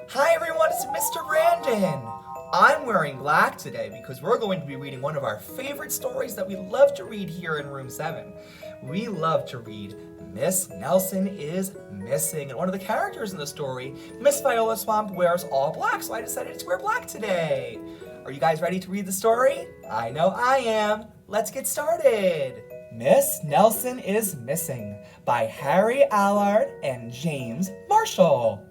Hi everyone, it's Mr. Brandon. I'm wearing black today because we're going to be reading one of our favorite stories that we love to read here in Room 7. We love to read Miss Nelson is Missing. And one of the characters in the story, Miss Viola Swamp, wears all black, so I decided to wear black today. Are you guys ready to read the story? I know I am. Let's get started. Miss Nelson is Missing by Harry Allard and James Marshall.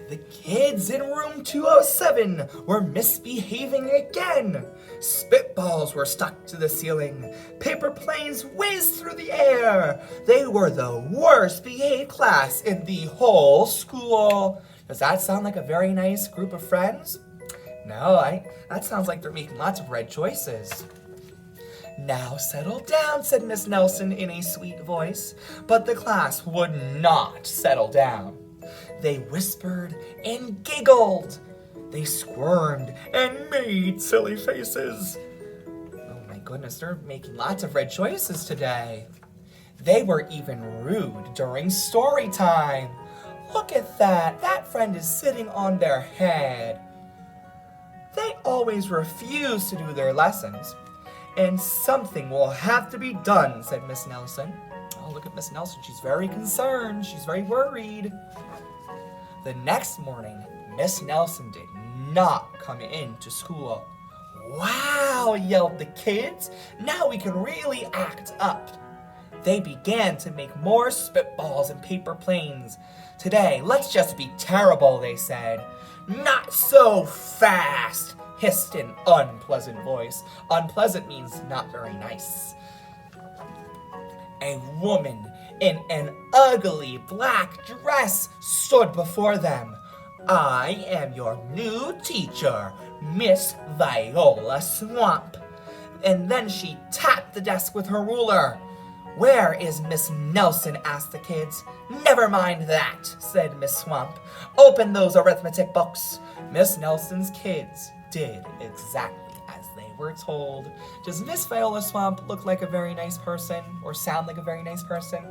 The kids in room 207 were misbehaving again. Spitballs were stuck to the ceiling. Paper planes whizzed through the air. They were the worst behaved class in the whole school. Does that sound like a very nice group of friends? No, that sounds like they're making lots of red choices. Now settle down, said Miss Nelson in a sweet voice, but the class would not settle down. They whispered and giggled. They squirmed and made silly faces. Oh my goodness, they're making lots of red choices today. They were even rude during story time. Look at that. That friend is sitting on their head. They always refuse to do their lessons. And something will have to be done, said Miss Nelson. Oh, look at Miss Nelson. She's very concerned. She's very worried. The next morning, Miss Nelson did not come into school. Wow, yelled the kids. Now we can really act up. They began to make more spitballs and paper planes. Today, let's just be terrible, they said. Not so fast, hissed an unpleasant voice. Unpleasant means not very nice. A woman in an ugly black dress stood before them. I am your new teacher, Miss Viola Swamp. And then she tapped the desk with her ruler. Where is Miss Nelson? Asked the kids. Never mind that, said Miss Swamp. Open those arithmetic books. Miss Nelson's kids did exactly as they were told. Does Miss Viola Swamp look like a very nice person or sound like a very nice person?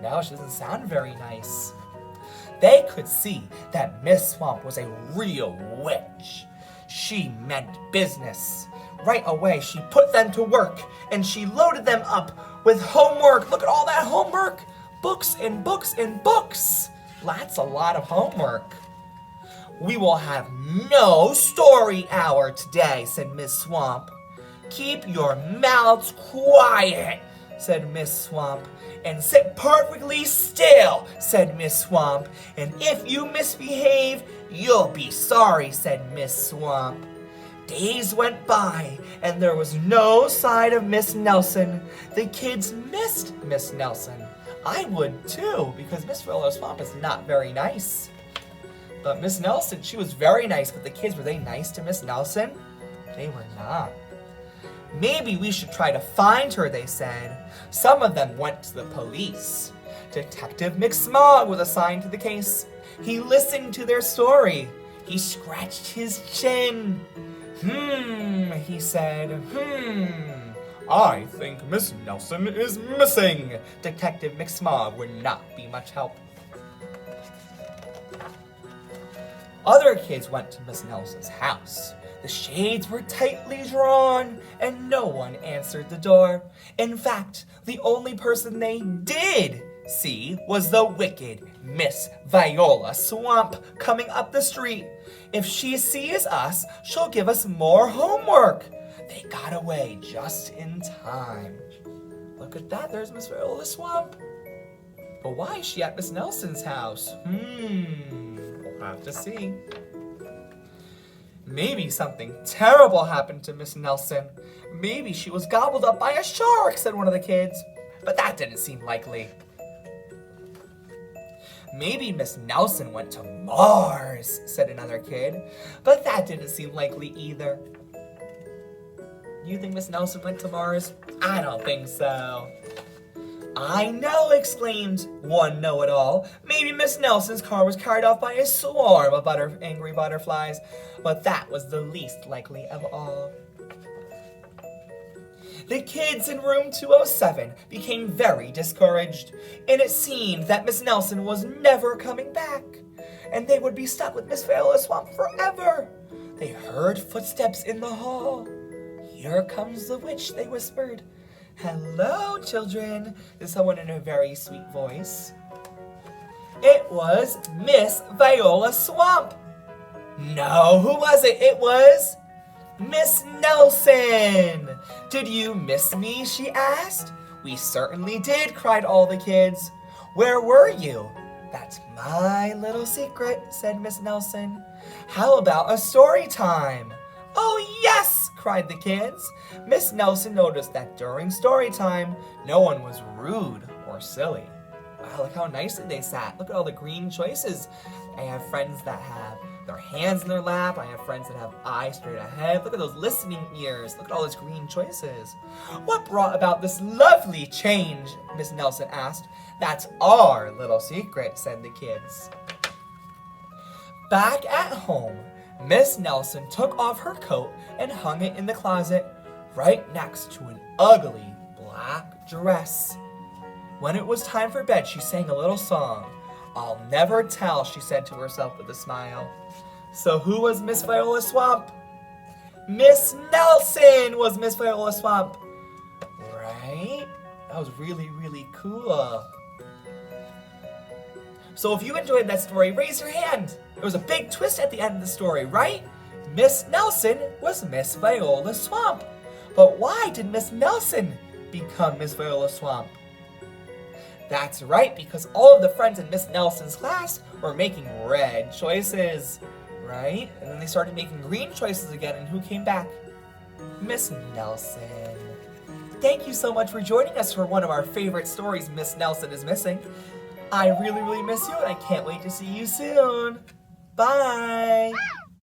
No, she doesn't sound very nice. They could see that Miss Swamp was a real witch. She meant business. Right away, she put them to work and she loaded them up with homework. Look at all that homework. Books and books and books. That's a lot of homework. We will have no story hour today, said Miss Swamp. Keep your mouths quiet, said Miss Swamp. And sit perfectly still, said Miss Swamp. And if you misbehave, you'll be sorry, said Miss Swamp. Days went by, and there was no sign of Miss Nelson. The kids missed Miss Nelson. I would too, because Miss Viola Swamp is not very nice. But Miss Nelson, she was very nice, but the kids, were they nice to Miss Nelson? They were not. Maybe we should try to find her, they said. Some of them went to the police. Detective McSmog was assigned to the case. He listened to their story. He scratched his chin. He said, I think Miss Nelson is missing. Detective McSmog would not be much help. Other kids went to Miss Nelson's house. The shades were tightly drawn, and no one answered the door. In fact, the only person they did see was the wicked Miss Viola Swamp coming up the street. If she sees us, she'll give us more homework. They got away just in time. Look at that, there's Miss Viola Swamp. But why is she at Miss Nelson's house? We'll have to see. Maybe something terrible happened to Miss Nelson. Maybe she was gobbled up by a shark, said one of the kids. But that didn't seem likely. Maybe Miss Nelson went to Mars, said another kid. But that didn't seem likely either. You think Miss Nelson went to Mars? I don't think so. I know, exclaimed one know-it-all. Maybe Miss Nelson's car was carried off by a swarm of angry butterflies, but that was the least likely of all. The kids in room 207 became very discouraged, and it seemed that Miss Nelson was never coming back, and they would be stuck with Miss Viola Swamp forever. They heard footsteps in the hall. "Here comes the witch," they whispered. "Hello, children," said someone in a very sweet voice. It was Miss Viola Swamp. No, who was it? It was Miss Nelson. "Did you miss me?" she asked. "We certainly did," cried all the kids. "Where were you?" "That's my little secret," said Miss Nelson. "How about a story time?" "Oh, yes!" cried the kids. Miss Nelson noticed that during story time, no one was rude or silly. Wow, look how nicely they sat. Look at all the green choices. I have friends that have their hands in their lap. I have friends that have eyes straight ahead. Look at those listening ears. Look at all those green choices. "What brought about this lovely change?" Miss Nelson asked. "That's our little secret," said the kids. Back at home, Miss Nelson took off her coat and hung it in the closet right next to an ugly black dress. When it was time for bed, she sang a little song. "I'll never tell," she said to herself with a smile. So who was Miss Viola Swamp? Miss Nelson was Miss Viola Swamp. Right? That was really, really cool. So if you enjoyed that story, raise your hand. There was a big twist at the end of the story, right? Miss Nelson was Miss Viola Swamp. But why did Miss Nelson become Miss Viola Swamp? That's right, because all of the friends in Miss Nelson's class were making red choices, right? And then they started making green choices again, and who came back? Miss Nelson. Thank you so much for joining us for one of our favorite stories, Miss Nelson is Missing. I really, really miss you, and I can't wait to see you soon. Bye!